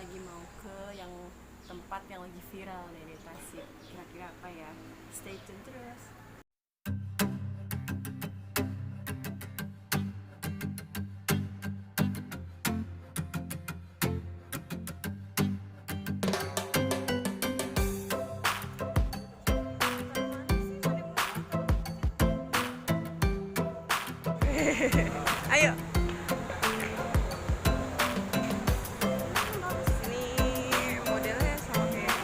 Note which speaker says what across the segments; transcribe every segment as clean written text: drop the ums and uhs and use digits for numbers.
Speaker 1: lagi mau ke yang tempat yang lagi viral dari Tasik. Kira-kira apa ya? Stay tune terus. Ayo. Ini modelnya sama kayak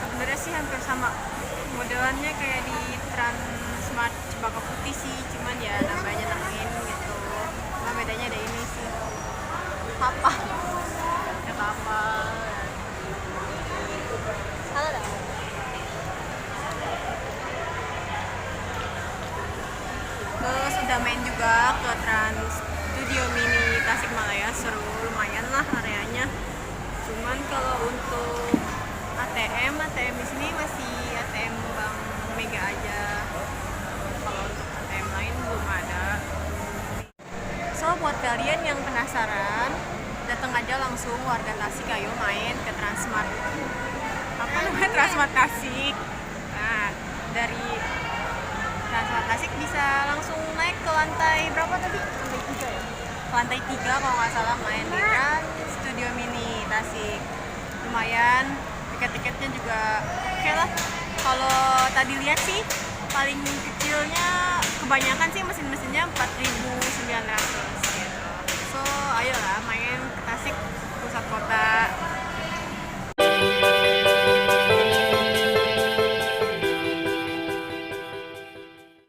Speaker 2: Sebenarnya sih hampir sama, modelannya kayak di Transmart Cempaka Putih sih, cuman ya namanya namain gitu. Cuma bedanya ada ini sih, kapal, ada kapal. Halo dah. Terus udah main juga ke Trans Studio Mini Tasikmalaya, seru lumayan lah areanya. Cuman kalau untuk ATM di sini masih ATM Bank Mega aja. Kalau untuk ATM lain belum ada. So buat kalian yang penasaran, datang aja langsung warga Tasik, ayo main ke Transmart. Apa namanya, Transmart Tasik. Nah, dari Transmart Tasik bisa langsung naik ke lantai berapa tadi? Lantai 3 ya? Lantai 3 kalau nggak salah, main di Trans Studio Mini Tasik. Lumayan, tiket-tiketnya juga oke lah. Kalau tadi lihat sih, paling kecilnya kebanyakan sih mesin-mesinnya 4.900 gitu. So, ayolah main ke Tasik, pusat kota.